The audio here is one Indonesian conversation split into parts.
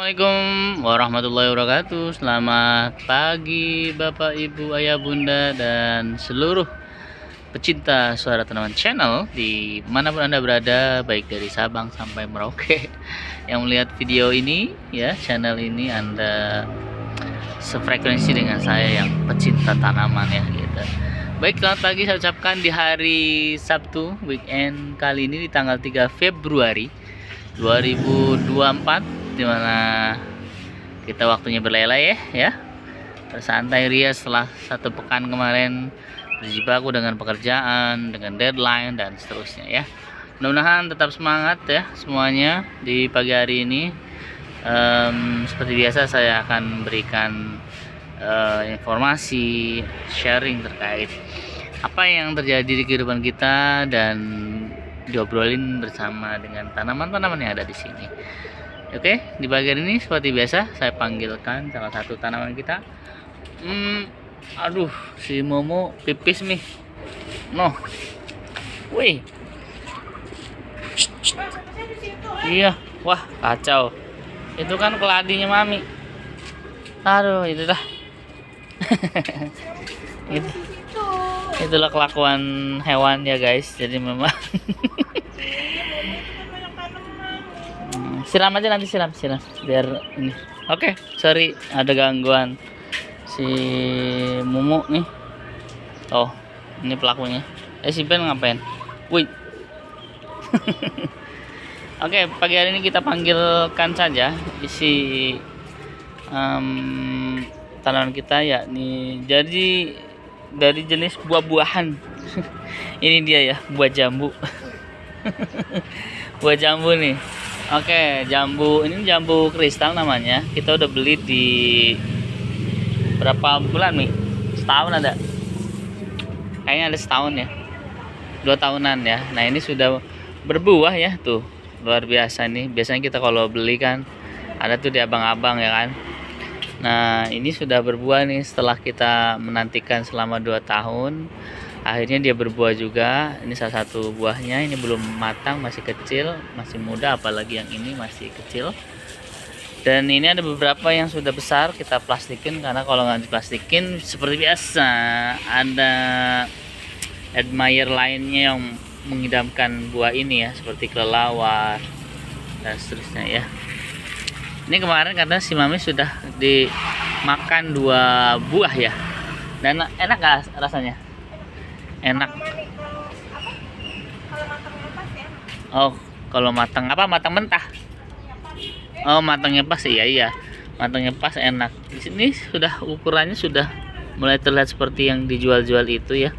Assalamualaikum warahmatullahi wabarakatuh. Selamat pagi Bapak, Ibu, Ayah, Bunda, dan seluruh pecinta suara tanaman channel dimanapun Anda berada, baik dari Sabang sampai Merauke yang melihat video ini ya, channel ini Anda sefrekuensi dengan saya yang pecinta tanaman ya gitu. Baik, selamat pagi saya ucapkan di hari Sabtu weekend kali ini di tanggal 3 Februari 2024, dimana kita waktunya berleleh ya, bersantai ria setelah satu pekan kemarin berjibaku dengan pekerjaan, dengan deadline dan seterusnya ya. Mudah-mudahan tetap semangat ya semuanya di pagi hari ini. Seperti biasa saya akan berikan informasi sharing terkait apa yang terjadi di kehidupan kita dan diobrolin bersama dengan tanaman-tanaman yang ada di sini. Oke, di bagian ini seperti biasa saya panggilkan salah satu tanaman kita. Aduh, si Momo pipis nih. No. Wih. Iya, wah kacau. Itu kan keladinya Mami. Aduh, itu dah. Itulah kelakuan hewan ya guys. Jadi memang siram aja nanti, siram biar ini. Oke, sorry ada gangguan si Mumu nih. Oh, ini pelakunya. Si Ben ngapain? Wih. Oke, pagi hari ini kita panggilkan saja isi tanaman kita, yakni jadi dari jenis buah-buahan. Ini dia ya, buah jambu. Buah jambu nih. Oke, jambu ini jambu kristal namanya. Kita udah beli di berapa bulan nih? Setahun ada. Kayaknya ada setahun ya. 2 tahunan ya. Nah, ini sudah berbuah ya tuh. Luar biasa nih. Biasanya kita kalau beli kan ada tuh di abang-abang ya kan. Nah, ini sudah berbuah nih setelah kita menantikan selama 2 tahun. Akhirnya dia berbuah juga. Ini salah satu buahnya. Ini belum matang, masih kecil, masih muda, apalagi yang ini masih kecil. Dan ini ada beberapa yang sudah besar, kita plastikin karena kalau nggak diplastikin seperti biasa ada admirer lainnya yang mengidamkan buah ini ya, seperti kelelawar dan seterusnya ya. Ini kemarin karena si Mami sudah dimakan 2 buah ya. Dan enak gak rasanya? Enak. Oh, kalau matang apa? Matang mentah. Oh, matangnya pas, iya. Matangnya pas enak. Di sini sudah ukurannya sudah mulai terlihat seperti yang dijual-jual itu ya.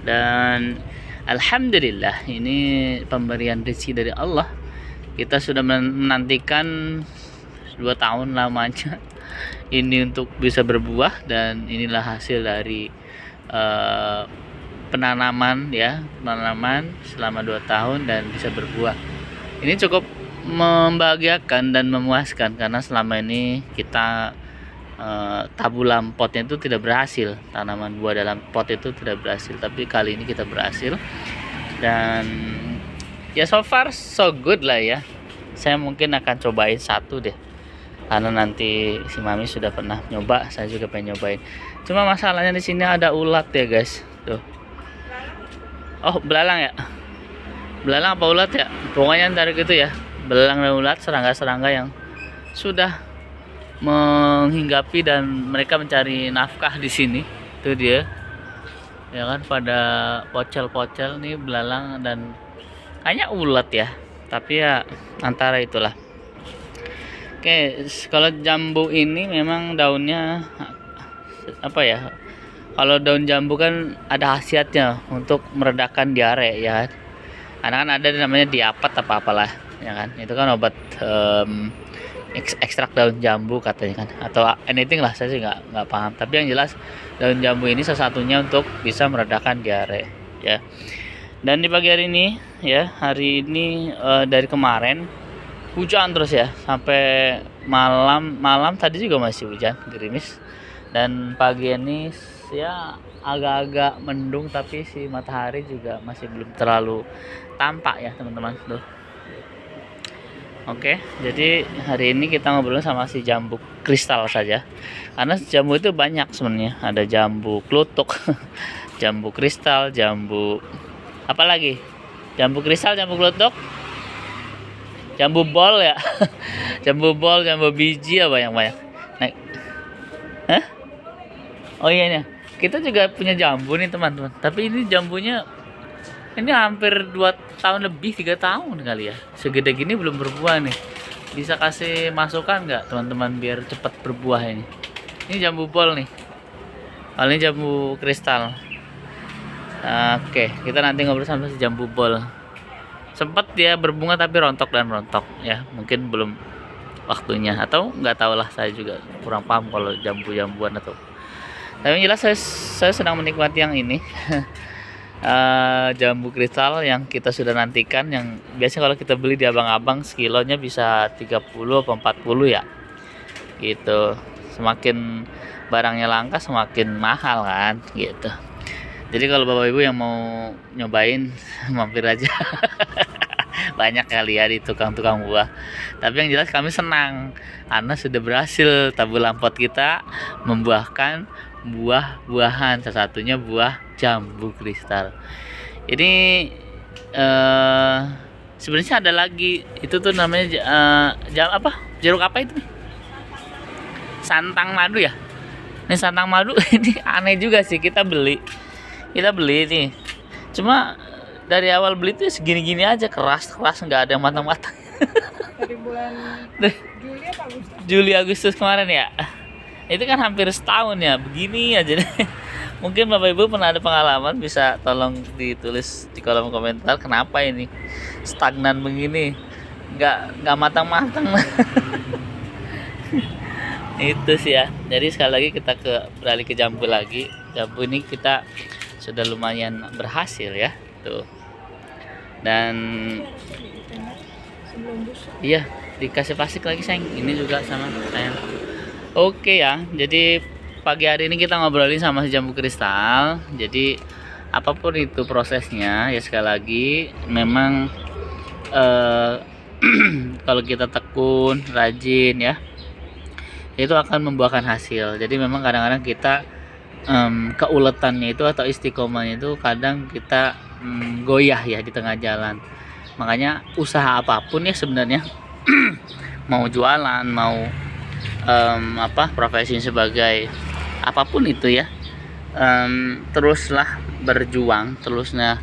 Dan alhamdulillah ini pemberian rezeki dari Allah. Kita sudah menantikan 2 tahun lamanya ini untuk bisa berbuah, dan inilah hasil dari penanaman selama 2 tahun dan bisa berbuah. Ini cukup membahagiakan dan memuaskan karena selama ini kita tabulam potnya itu tidak berhasil, tanaman buah dalam pot itu tidak berhasil, tapi kali ini kita berhasil. Dan ya so far so good lah ya. Saya mungkin akan cobain satu deh, karena nanti si Mami sudah pernah nyoba, saya juga pengen nyobain. Cuma masalahnya di sini ada ulat ya guys. Tuh. Oh, belalang ya? Belalang apa ulat ya? Pokoknya ntar gitu ya. Belalang dan ulat, serangga-serangga yang sudah menghinggapi dan mereka mencari nafkah di sini. Itu dia. Ya kan, pada pocel-pocel nih belalang dan kayaknya ulat ya. Tapi ya antara itulah. Oke, kalau jambu ini memang daunnya apa ya? Kalau daun jambu kan ada khasiatnya untuk meredakan diare ya. Karena kan ada namanya diapet apa apalah ya kan. Itu kan obat ekstrak daun jambu katanya kan, atau anything lah, saya sih nggak paham. Tapi yang jelas daun jambu ini salah satunya untuk bisa meredakan diare ya. Dan di pagi hari ini ya, hari ini dari kemarin hujan terus ya sampai malam tadi juga masih hujan, gerimis. Dan pagi ini ya agak-agak mendung, tapi si matahari juga masih belum terlalu tampak ya teman-teman tuh. Oke, jadi hari ini kita ngobrol sama si jambu kristal saja. Karena jambu itu banyak sebenarnya. Ada jambu klutuk, jambu kristal, jambu apa lagi? Jambu kristal, jambu klutuk, jambu bol ya. Jambu bol, jambu biji apa yang banyak. Nah, hah? Oh iya nih. Kita juga punya jambu nih teman-teman. Tapi ini jambunya ini hampir 2 tahun lebih, 3 tahun kali ya. Segede gini belum berbuah nih. Bisa kasih masukan nggak teman-teman biar cepat berbuah ini? Ini jambu bol nih. Ini jambu kristal. Oke, kita nanti ngobrol sama si jambu bol. Sempat dia berbunga tapi rontok ya. Mungkin belum waktunya atau nggak tahu lah, saya juga kurang paham kalau jambu-jambuan atau. Tapi yang jelas saya sedang menikmati yang ini. Jambu kristal yang kita sudah nantikan, yang biasanya kalau kita beli di abang-abang sekilonya bisa 30 atau 40 ya gitu. Semakin barangnya langka semakin mahal kan gitu. Jadi kalau bapak ibu yang mau nyobain mampir aja. Banyak kali ya di tukang-tukang buah. Tapi yang jelas kami senang karena sudah berhasil tabu lampot kita membuahkan buah-buahan, salah satunya buah jambu kristal. Ini sebenarnya ada lagi, itu tuh namanya jeruk apa itu? Santang madu ya. Ini santang madu ini aneh juga sih, kita beli nih. Cuma dari awal beli tuh segini-gini aja, keras nggak ada yang matang-matang. Dari bulan Juli apa Agustus? Juli Agustus kemarin ya. Itu kan hampir setahun ya, begini aja deh. Mungkin bapak ibu pernah ada pengalaman, bisa tolong ditulis di kolom komentar kenapa ini stagnan begini, nggak matang-matang. Itu sih ya. Jadi sekali lagi kita beralih ke jambu lagi. Jambu ini kita sudah lumayan berhasil ya tuh. Dan iya, dikasih plastik lagi sayang. Ini juga sama sayang. Oke ya, jadi pagi hari ini kita ngobrolin sama si jambu kristal. Jadi apapun itu prosesnya ya, sekali lagi memang kalau kita tekun, rajin ya, itu akan membuahkan hasil. Jadi memang kadang-kadang kita keuletannya itu atau istiqomahnya itu kadang kita goyah ya di tengah jalan. Makanya usaha apapun ya sebenarnya, mau jualan, mau profesi sebagai apapun itu ya, teruslah berjuang, teruslah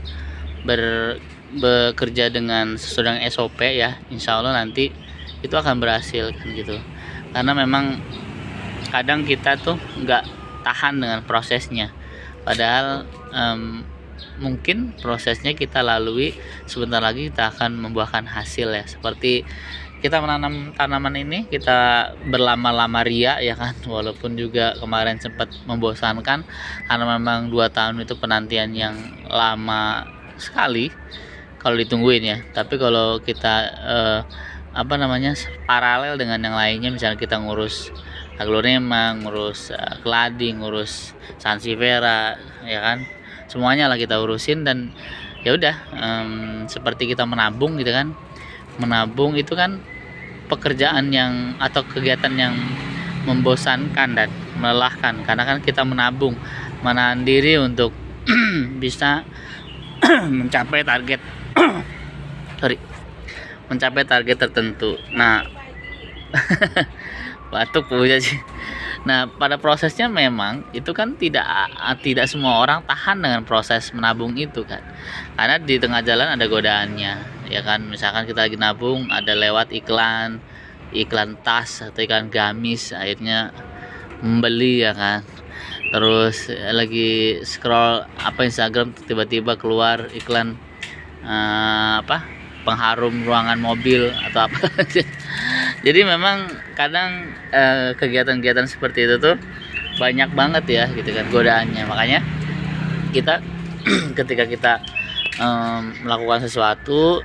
bekerja dengan sesuai dengan SOP ya, insya Allah nanti itu akan berhasil kan gitu. Karena memang kadang kita tuh nggak tahan dengan prosesnya, padahal mungkin prosesnya kita lalui, sebentar lagi kita akan membuahkan hasil ya. Seperti kita menanam tanaman ini, kita berlama-lama ria ya kan, walaupun juga kemarin sempat membosankan karena memang 2 tahun itu penantian yang lama sekali kalau ditungguin ya. Tapi kalau kita paralel dengan yang lainnya, misalnya kita ngurus aglonema, ngurus keladi, ngurus sansevieria ya kan, semuanya lah kita urusin. Dan ya udah, seperti kita menabung gitu kan. Menabung itu kan pekerjaan yang atau kegiatan yang membosankan dan melelahkan, karena kan kita menabung, menahan diri untuk bisa mencapai target mencapai target tertentu. Nah, batuk punya sih. Nah, pada prosesnya memang itu kan tidak semua orang tahan dengan proses menabung itu kan. Karena di tengah jalan ada godaannya. Ya kan, misalkan kita lagi nabung, ada lewat iklan tas atau iklan gamis, akhirnya membeli ya kan. Terus lagi scroll Instagram, tiba-tiba keluar iklan pengharum ruangan mobil atau apa. Jadi memang kadang kegiatan-kegiatan seperti itu tuh banyak banget ya gitu kan godaannya. Makanya kita ketika kita melakukan sesuatu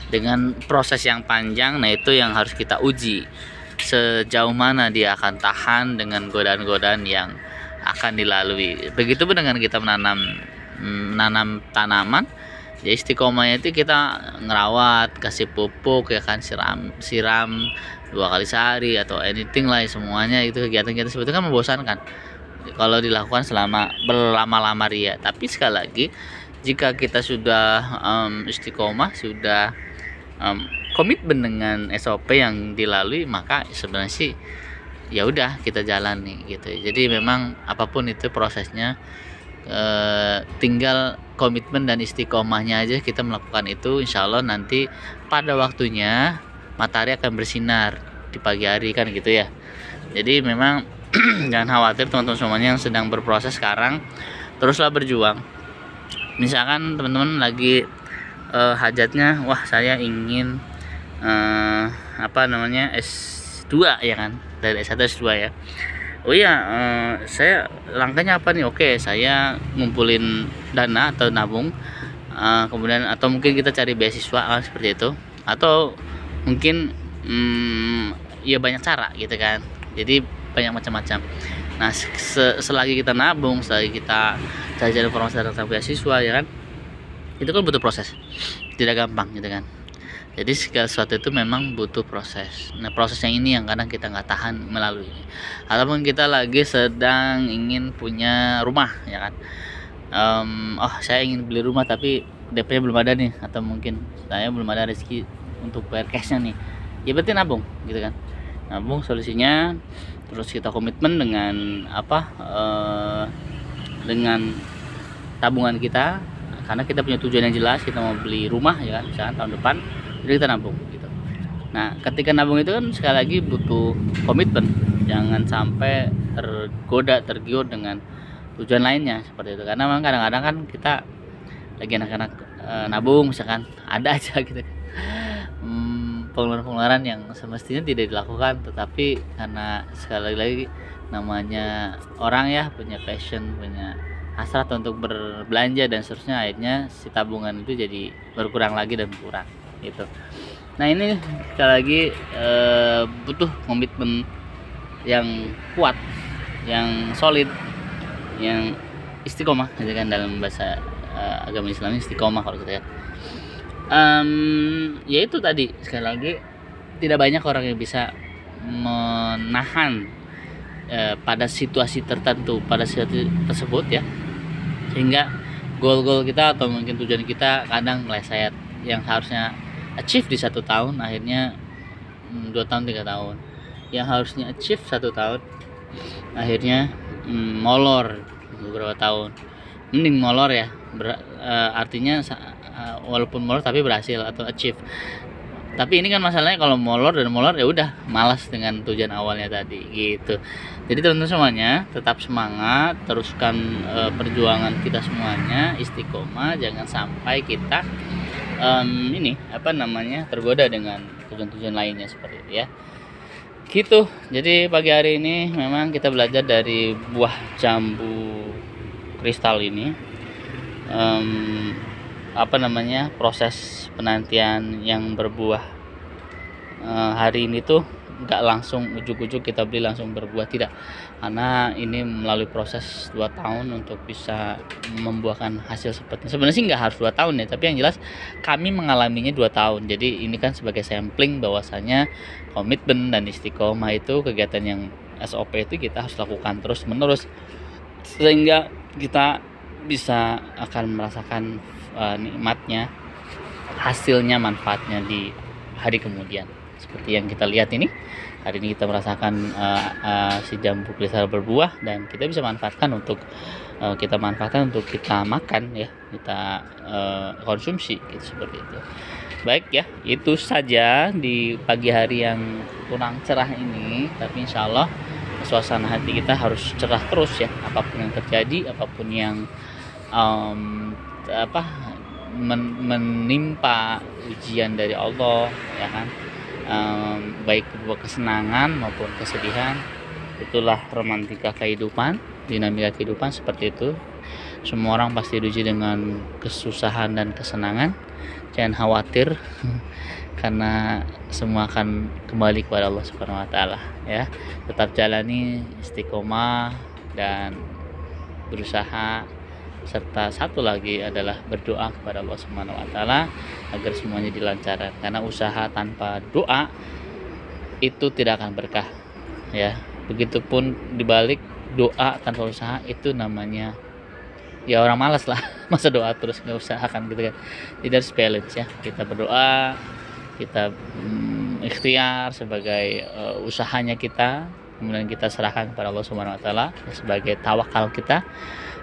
dengan proses yang panjang, nah itu yang harus kita uji sejauh mana dia akan tahan dengan godaan-godaan yang akan dilalui. Begitupun dengan kita menanam tanaman, Jadi istiqomahnya itu kita ngerawat, kasih pupuk ya kan, siram 2 kali sehari atau anything lah, semuanya itu kegiatan sebetulnya kan membosankan kalau dilakukan selama berlama-lama ria. Tapi sekali lagi, jika kita sudah istiqomah, sudah komitmen dengan SOP yang dilalui, maka sebenarnya sih ya udah kita jalani gitu. Jadi memang apapun itu prosesnya, tinggal komitmen dan istiqomahnya aja kita melakukan itu. Insya Allah nanti pada waktunya matahari akan bersinar di pagi hari kan gitu ya. Jadi memang jangan khawatir teman-teman semuanya yang sedang berproses sekarang, teruslah berjuang. Misalkan teman-teman lagi hajatnya, wah saya ingin S2 ya kan, dari S1 S2 ya. Oh iya, saya langkahnya apa nih? Oke, saya ngumpulin dana atau nabung, kemudian atau mungkin kita cari beasiswa seperti itu, atau mungkin ya banyak cara gitu kan. Jadi banyak macam-macam. Nah, selagi kita nabung, selagi kita cari informasi tentang beasiswa ya kan, itu kan butuh proses, tidak gampang gitu kan. Jadi segala sesuatu itu memang butuh proses. Nah, prosesnya ini yang kadang kita nggak tahan melalui. Ataupun kita lagi sedang ingin punya rumah, ya kan. Saya ingin beli rumah tapi DP-nya belum ada nih, atau mungkin saya belum ada rezeki untuk bayar cashnya nih. Ya berarti nabung, gitu kan. Nabung solusinya, terus kita komitmen dengan dengan tabungan kita, karena kita punya tujuan yang jelas, kita mau beli rumah ya kan, misalkan tahun depan. Jadi kita nabung gitu. Nah, ketika nabung itu kan sekali lagi butuh komitmen. Jangan sampai tergiur dengan tujuan lainnya seperti itu. Karena memang kadang-kadang kan kita lagi anak-anak nabung misalkan, ada aja gitu. Pengeluaran-pengeluaran yang semestinya tidak dilakukan, tetapi karena sekali lagi namanya orang ya, punya passion, punya hasrat untuk berbelanja dan seterusnya, akhirnya si tabungan itu jadi berkurang lagi dan berkurang gitu. Nah, ini sekali lagi butuh komitmen yang kuat, yang solid, yang istiqomah gitu kan, dalam bahasa agama Islam istiqomah kalau kita lihat. Ya itu tadi, sekali lagi tidak banyak orang yang bisa menahan pada situasi tertentu, pada situasi tersebut ya, sehingga goal-goal kita atau mungkin tujuan kita kadang meleset, yang harusnya achieve di 1 tahun akhirnya 2 tahun 3 tahun, yang harusnya achieve 1 tahun akhirnya molor beberapa tahun. Mending molor ya, artinya walaupun molor tapi berhasil atau achieve. Tapi ini kan masalahnya kalau molor ya udah malas dengan tujuan awalnya tadi gitu. Jadi teman-teman semuanya tetap semangat, teruskan perjuangan kita semuanya, istiqomah, jangan sampai kita tergoda dengan tujuan-tujuan lainnya seperti itu ya. Gitu. Jadi pagi hari ini memang kita belajar dari buah jambu kristal ini. Proses penantian yang berbuah hari ini tuh nggak langsung ujuk-ujuk kita beli langsung berbuah, tidak, karena ini melalui proses 2 tahun untuk bisa membuahkan hasil seperti ini. Sebenarnya sih nggak harus 2 tahun ya, tapi yang jelas kami mengalaminya 2 tahun. Jadi ini kan sebagai sampling bahwasanya komitmen dan istiqomah itu kegiatan yang SOP itu kita harus lakukan terus menerus, sehingga kita bisa akan merasakan nikmatnya, hasilnya, manfaatnya di hari kemudian. Seperti yang kita lihat ini, hari ini kita merasakan si jambu kristal berbuah, dan kita bisa manfaatkan untuk kita makan ya, kita konsumsi gitu, seperti itu. Baik ya, itu saja di pagi hari yang kurang cerah ini, tapi insya Allah suasana hati kita harus cerah terus ya, apapun yang terjadi, apapun yang menimpa ujian dari Allah ya kan, baik berupa kesenangan maupun kesedihan. Itulah romantika kehidupan, dinamika kehidupan seperti itu. Semua orang pasti diuji dengan kesusahan dan kesenangan. Jangan khawatir karena semua akan kembali kepada Allah Subhanahu wa taala ya. Tetap jalani istiqomah dan berusaha serta satu lagi adalah berdoa kepada Allah Subhanahu wa taala agar semuanya dilancarkan, karena usaha tanpa doa itu tidak akan berkah ya. Begitupun dibalik doa tanpa usaha itu namanya ya orang malas lah. Masa doa terus nggak usahakan gitu kan. Jadi harus balance ya, kita berdoa, kita ikhtiar sebagai usahanya kita, kemudian kita serahkan kepada Allah Subhanahu wa taala sebagai tawakal kita.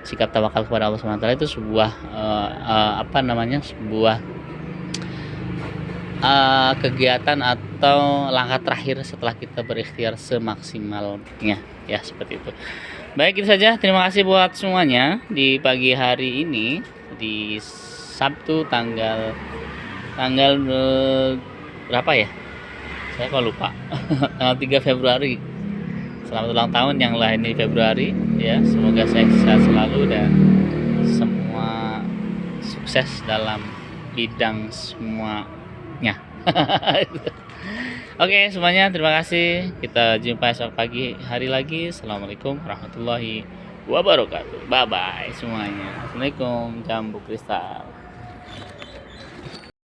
Sikap tawakal kepada Allah Subhanahu wa taala itu sebuah sebuah kegiatan atau langkah terakhir setelah kita berikhtiar semaksimalnya ya, seperti itu. Baik, itu saja. Terima kasih buat semuanya di pagi hari ini, di Sabtu tanggal berapa ya? Saya kok lupa. Tanggal 3 Februari. Selamat ulang tahun yang lahir di Februari ya. Semoga saya sehat selalu dan semua sukses dalam bidang semuanya. Oke, semuanya terima kasih. Kita jumpa esok pagi hari lagi. Assalamualaikum warahmatullahi wabarakatuh. Bye bye semuanya. Assalamualaikum, jambu kristal.